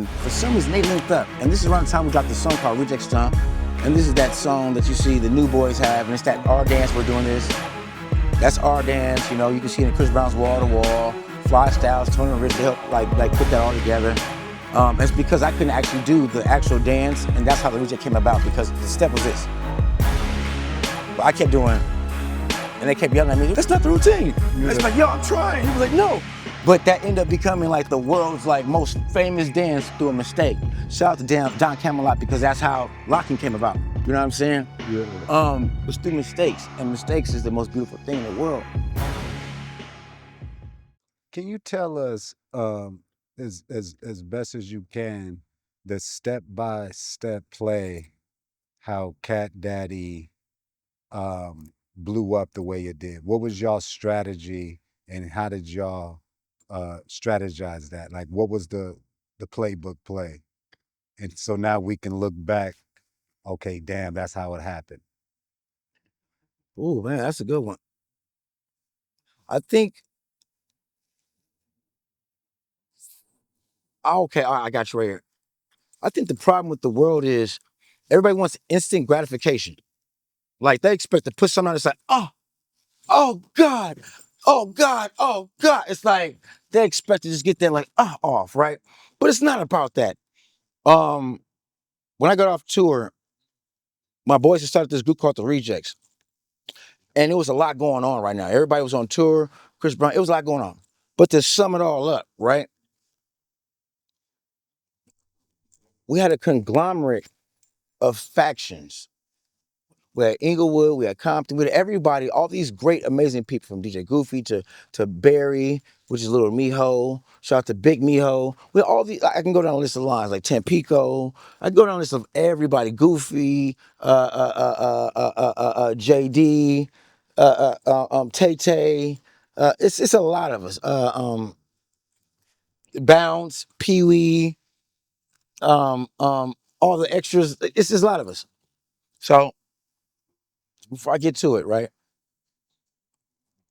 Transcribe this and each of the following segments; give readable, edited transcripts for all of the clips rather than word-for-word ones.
For some reason, they linked up. And this is around the time we dropped the song called Rej3ctz. And this is that song that you see the new boys have. And it's that our dance, we're doing this. That's our dance, you know. You can see it in Chris Brown's Wall to Wall, Fly Styles, Tony Rich to help like put that all together. It's because I couldn't actually do the actual dance, and that's how the Reject came about, because the step was this. But I kept doing, and they kept yelling at me, that's not the routine. I was like, yo, I'm trying. He was like, no. But that ended up becoming like the world's like most famous dance through a mistake. Shout out to Don Camelot, because that's how locking came about. You know what I'm saying? Yeah. It's through mistakes, and mistakes is the most beautiful thing in the world. Can you tell us, as best as you can, the step-by-step play, how Cat Daddy blew up the way it did? What was y'all strategy, and how did y'all strategize that? Like, what was the playbook play? And so now we can look back, okay, damn, that's how it happened. Oh man, that's a good one. I think, okay, all right, I got you right here. I think the problem with the world is everybody wants instant gratification. Like they expect to put something on, it's like, oh God, oh God, oh God. It's like they expect to just get that like off, right? But it's not about that. When I got off tour, my boys had started this group called the Rejects. And it was a lot going on right now. Everybody was on tour, Chris Brown, it was a lot going on. But to sum it all up, right? We had a conglomerate of factions. We had Inglewood, we had Compton, we had everybody, all these great, amazing people, from DJ Goofy to Barry, which is Little Miho. Shout out to Big Miho. We had all these, I can go down a list of lines like Tampico. I can go down a list of everybody, Goofy, JD, Tay Tay. It's a lot of us. Bounce, Pee Wee, all the extras. It's just a lot of us. So before I get to it, right?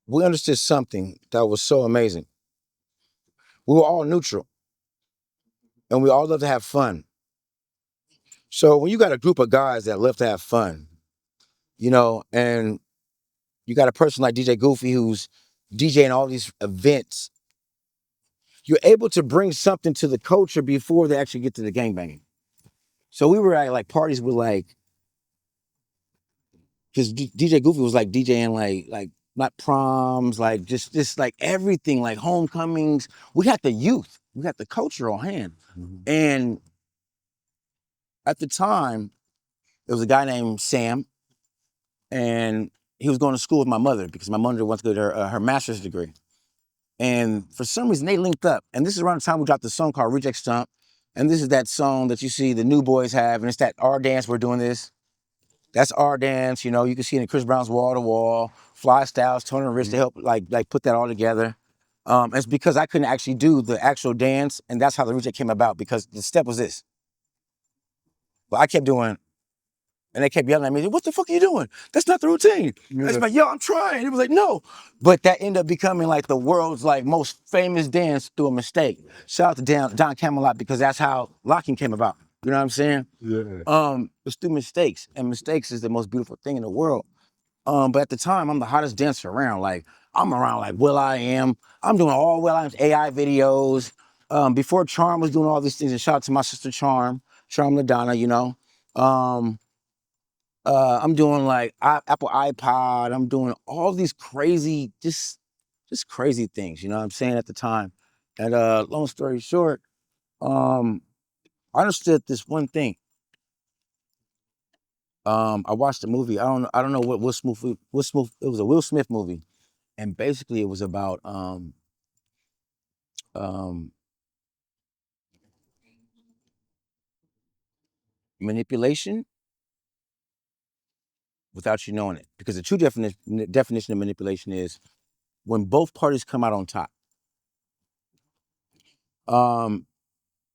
We understood something that was so amazing. We were all neutral, and we all love to have fun. So when you got a group of guys that love to have fun, you know, and you got a person like DJ Goofy who's DJing all these events, you're able to bring something to the culture before they actually get to the gangbanging. So we were at like parties with like, because DJ Goofy was like DJing like not proms, like just like everything, like homecomings. We got the youth, we got the culture on hand. And at the time, there was a guy named Sam, and he was going to school with my mother because my mother wants to go to her master's degree. And for some reason, they linked up. And this is around the time we dropped the song called Rej3ctz. And this is that song that you see the new boys have, and it's that our dance, we're doing this. That's our dance, you know. You can see it in Chris Brown's Wall to Wall, Fly Styles, Tony Rich to help like put that all together. It's because I couldn't actually do the actual dance, and that's how the Reject came about, because the step was this. But I kept doing, and they kept yelling at me, what the fuck are you doing? That's not the routine. I was like, yo, I'm trying. He was like, no. But that ended up becoming like the world's like most famous dance through a mistake. Shout out to Don Camelot, because that's how locking came about. You know what I'm saying? Yeah. It's through mistakes, and mistakes is the most beautiful thing in the world. But at the time, I'm the hottest dancer around. Like, I'm around like will.i.am. I'm doing all will.i.am's AI videos. Before Charm was doing all these things, and shout out to my sister Charm Madonna, you know. I'm doing like Apple iPod. I'm doing all these crazy, just crazy things, you know what I'm saying, at the time. And long story short, I understood this one thing. I watched a movie. I don't know what Will Smith. It was a Will Smith movie, and basically it was about um, manipulation without you knowing it. Because the true definition of manipulation is when both parties come out on top.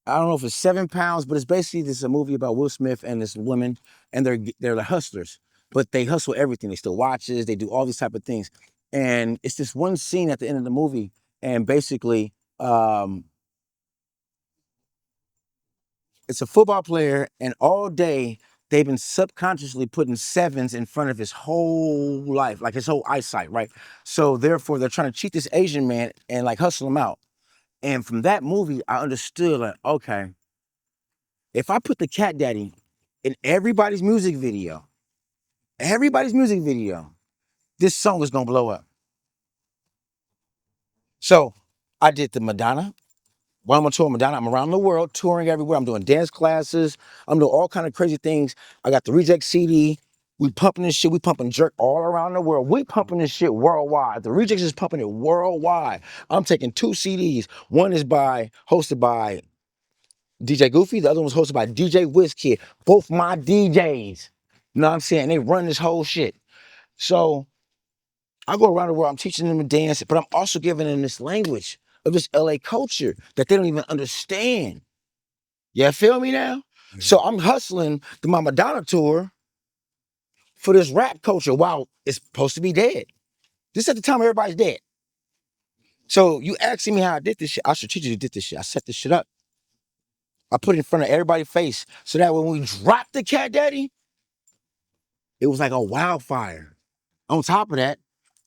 I don't know if it's 7 pounds, but it's basically this is a movie about Will Smith and this woman, and they're the hustlers, but they hustle everything. They steal watches, they do all these type of things, and it's this one scene at the end of the movie, and basically It's a football player, and all day they've been subconsciously putting sevens in front of his whole life, like his whole eyesight, right? So therefore, they're trying to cheat this Asian man and like hustle him out. And from that movie, I understood like, okay, if I put the Cat Daddy in everybody's music video, this song is gonna blow up. So I did the Madonna. While I'm on tour with Madonna, I'm around the world, touring everywhere. I'm doing dance classes. I'm doing all kind of crazy things. I got the Reject CD. We pumping this shit. We pumping jerk all around the world. We pumping this shit worldwide. The Rejects is pumping it worldwide. I'm taking 2 CDs. One is hosted by DJ Goofy. The other one was hosted by DJ WizKid. Both my DJs. You know what I'm saying? They run this whole shit. So I go around the world, I'm teaching them to dance, but I'm also giving them this language of this LA culture that they don't even understand. You feel me now? So I'm hustling the my Madonna tour for this rap culture while it's supposed to be dead. This at the time everybody's dead. So you asking me how I did this shit, I strategically did this shit. I set this shit up. I put it in front of everybody's face so that when we dropped the Cat Daddy, it was like a wildfire. On top of that,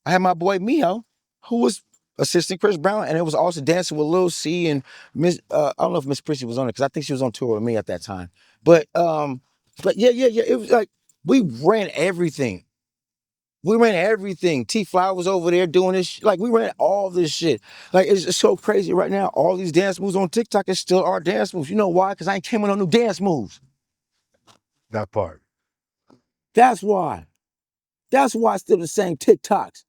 I had my boy Mio, who was assisting Chris Brown, and it was also dancing with Lil C and Miss. I don't know if Miss Prissy was on it because I think she was on tour with me at that time. But yeah. It was like we ran everything. We ran everything. T Flower was over there doing this. Like we ran all this shit. Like it's so crazy right now. All these dance moves on TikTok is still our dance moves. You know why? Because I ain't came with no new dance moves. That part. That's why. That's why it's still the same TikToks.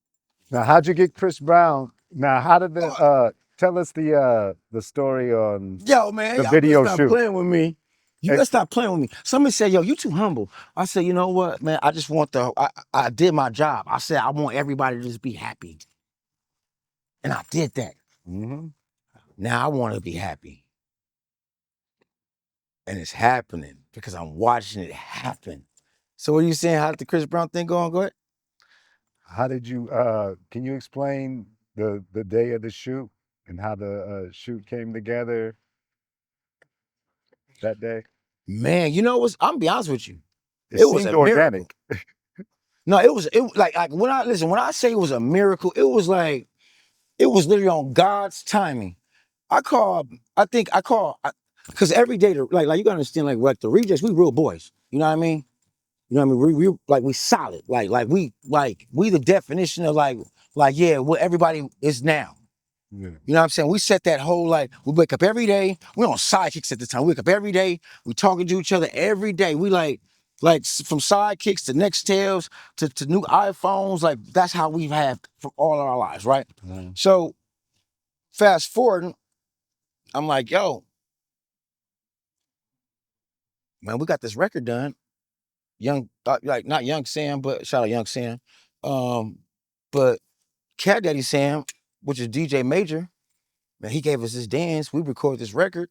Now, how'd you get Chris Brown? Now, how did tell us the story on Yo, man, the y'all better video stop shoot? playing with me. You better stop playing with me. Somebody said, yo, you too humble. I said, you know what, man? I just want I did my job. I said, I want everybody to just be happy. And I did that. Mm-hmm. Now I want to be happy. And it's happening because I'm watching it happen. So what are you saying? How did the Chris Brown thing go on? Go ahead. How did you, can you explain the day of the shoot and how the shoot came together that day? Man, you know what? I'm gonna be honest with you. It It was seemed a miracle. organic. No, it was like when I say it was a miracle, it was like it was literally on God's timing. I think I call because every day like you gotta understand like the Rejects, we real boys. You know what I mean? You know what I mean? We like we solid. We the definition of like yeah, what everybody is now. Yeah. You know what I'm saying? We set that whole like we wake up every day. We're on sidekicks at the time. We wake up every day. We talking to each other every day. We from sidekicks to Nextels to new iPhones. Like that's how we've had from all our lives, right? Mhm. So fast forward, I'm like, yo, man, we got this record done. Young, like not Young Sam, but shout out Young Sam. But Cat Daddy Sam, which is DJ Major, man, he gave us this dance. We recorded this record,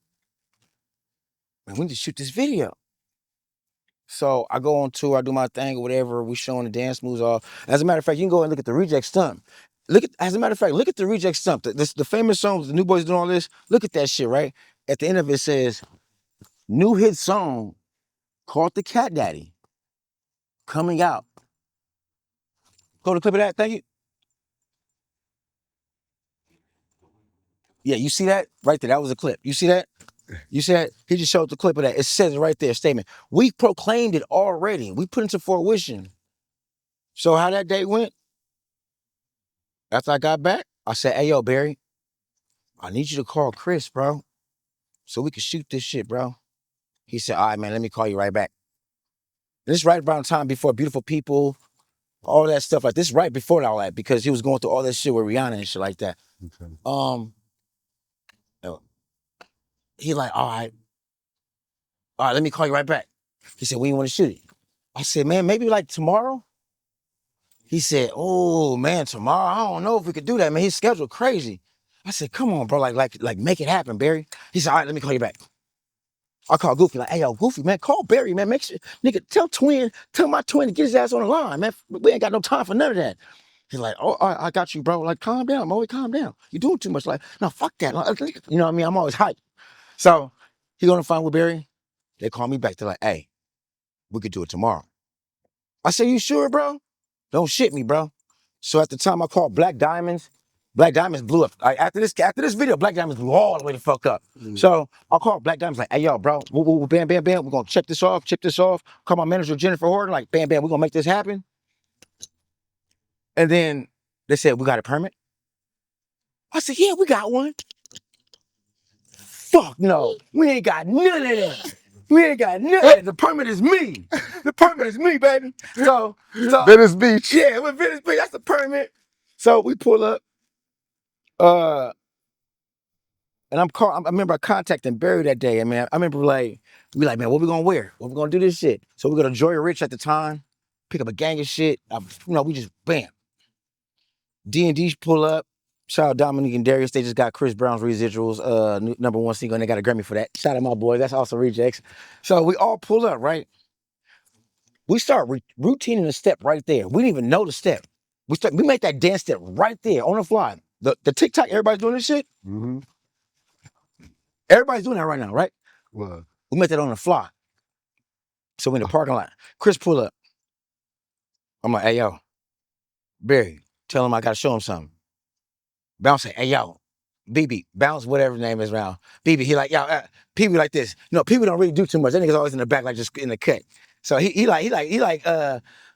and we need to shoot this video. So I go on tour, I do my thing or whatever. We showing the dance moves off. As a matter of fact, you can go and look at the Reject Stump. As a matter of fact, look at the Reject Stump. The famous song, the New Boys doing all this. Look at that shit, right? At the end of it says, new hit song called The Cat Daddy coming out. Go to the clip of that, thank you. Yeah, you see that? Right there, that was a clip. You see that? You see that? He just showed the clip of that. It says it right there, statement. We proclaimed it already. We put into fruition. So how that day went, after I got back, I said, hey, yo, Barry, I need you to call Chris, bro, so we can shoot this shit, bro. He said, all right, man, let me call you right back. And this is right around time before Beautiful People, all that stuff. Like this right before all that, because he was going through all that shit with Rihanna and shit like that. Okay. He like, all right, let me call you right back. He said, when you want to shoot it? I said, man, maybe like tomorrow. He said, oh man, tomorrow, I don't know if we could do that, man. His schedule crazy. I said, come on, bro, like make it happen, Barry. He said, all right, let me call you back. I call Goofy, like, hey, yo, Goofy, man, call Barry, man. Make sure, nigga, tell my twin to get his ass on the line, man. We ain't got no time for none of that. He's like, oh, I got you, bro. Like, calm down, Mowii, calm down. You're doing too much. Like, no, fuck that. Like, you know what I mean? I'm always hyped. So he going to find with Barry. They call me back. They're like, hey, we could do it tomorrow. I said, you sure, bro? Don't shit me, bro. So at the time I called Black Diamonds. Black Diamonds blew up. Like after this video, Black Diamonds blew all the way the fuck up. So I called Black Diamonds like, hey yo, bro, bam, bam, bam. We're gonna check this off. Call my manager Jennifer Horton, like, bam, bam, we're gonna make this happen. And then they said, we got a permit. I said, yeah, we got one. Fuck no, we ain't got none of that. We ain't got none of that. The permit is me. The permit is me, baby. So Venice Beach. yeah, with Venice Beach, that's the permit. So we pull up. And I remember I contacted Barry that day. I mean, I remember we like, man, what we gonna wear? What we gonna do this shit? So we go to Joy Rich at the time, pick up a gang of shit. We just bam. D&D pull up. Shout out Dominique and Darius. They just got Chris Brown's Residuals, #1 single, and they got a Grammy for that. Shout out my boy. That's also Rejects. So we all pull up, right? We start routining the step right there. We didn't even know the step. We make that dance step right there on the fly. The TikTok, everybody's doing this shit. Mm-hmm. Everybody's doing that right now, right? Well, We met that on the fly. So we in the parking lot. Chris pull up. I'm like, hey, yo, Barry, tell him I got to show him something. Bounce say, hey, yo, BB, Bounce, whatever his name is now. BB, he like, yo, PB like this. You know, people don't really do too much. That nigga's always in the back, like just in the cut. So he like,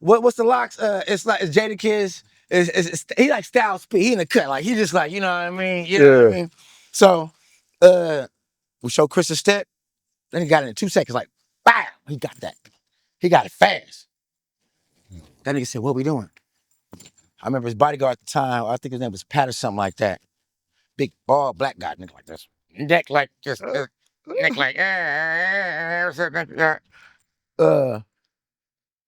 what's the locks? It's Rej3ctz. He like style speed. He in the cut. Like, he just like, you know what I mean? You know what I mean? So we show Chris a step. Then he got it in 2 seconds, like, bam, he got that. He got it fast. That nigga said, what we doing? I remember his bodyguard at the time, I think his name was Pat or something like that. Big, bald, black guy, nigga like this. Neck like this. Neck like, and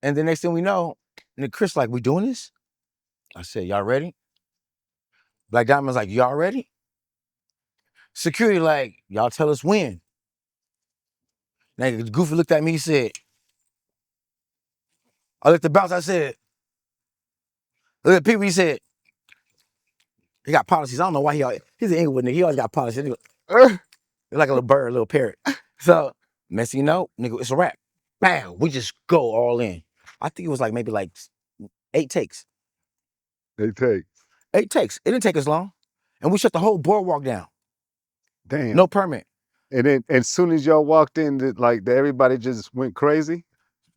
the next thing we know, nigga Chris like, we doing this? I said, y'all ready? Black Diamond's like, y'all ready? Security like, y'all tell us when. Nigga Goofy looked at me, he said, I looked at Bounce, I said, look at people, he said, he got policies. I don't know why he's an Inglewood nigga. He always got policies. Like a little bird, a little parrot. So, next thing you know, nigga, it's a wrap. Bam, we just go all in. I think it was maybe 8 takes. 8 takes. 8 takes. It didn't take us long. And we shut the whole boardwalk down. Damn. No permit. And then as soon as y'all walked in, everybody just went crazy?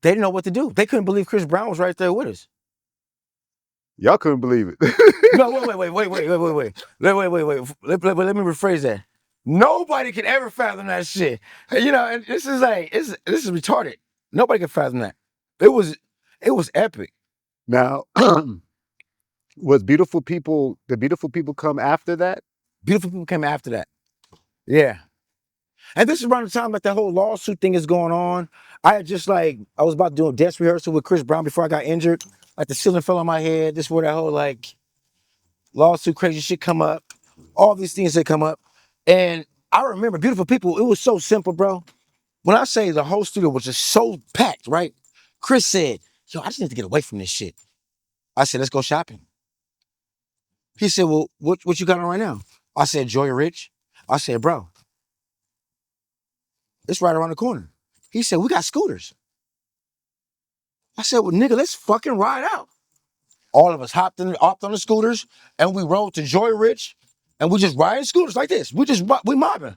They didn't know what to do. They couldn't believe Chris Brown was right there with us. Y'all couldn't believe it. No, wait. Let me rephrase that. Nobody can ever fathom that shit. You know, and this is retarded. Nobody can fathom that. It was epic. Now, did Beautiful People come after that? Beautiful People came after that. Yeah. And this is around the time that whole lawsuit thing is going on. I was about to do a dance rehearsal with Chris Brown before I got injured. Like the ceiling fell on my head. This is where that whole lawsuit crazy shit come up. All these things that come up. And I remember Beautiful People, it was so simple, bro. When I say the whole studio was just so packed, right? Chris said, yo, I just need to get away from this shit. I said, let's go shopping. He said, well, what you got on right now? I said, Joy Rich. I said, bro, it's right around the corner. He said, we got scooters. I said, well, nigga, let's fucking ride out. All of us hopped on the scooters and we rode to Joy Rich and we just riding scooters like this. We mobbing.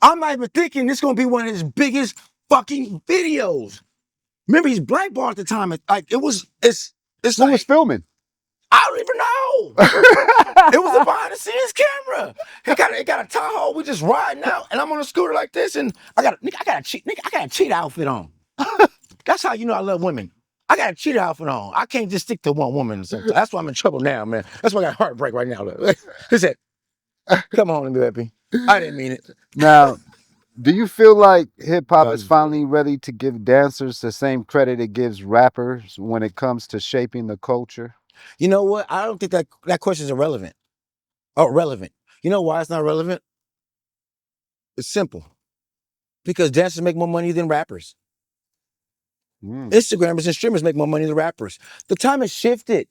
I'm not even thinking this is gonna be one of his biggest fucking videos. Remember, he's blackballed at the time. Who was filming? I don't even know. It was a behind the scenes camera. It got a Tahoe. We just riding out, and I'm on a scooter like this, and I got a cheetah outfit on. That's how you know I love women. I got a cheetah outfit on. I can't just stick to one woman. That's why I'm in trouble now, man. That's why I got heartbreak right now. He said, "Come on, baby." I didn't mean it. Now, do you feel like hip hop is finally ready to give dancers the same credit it gives rappers when it comes to shaping the culture? You know what? I don't think that question is irrelevant. Oh, relevant. You know why it's not relevant? It's simple. Because dancers make more money than rappers. Instagrammers and streamers make more money than rappers. The time has shifted.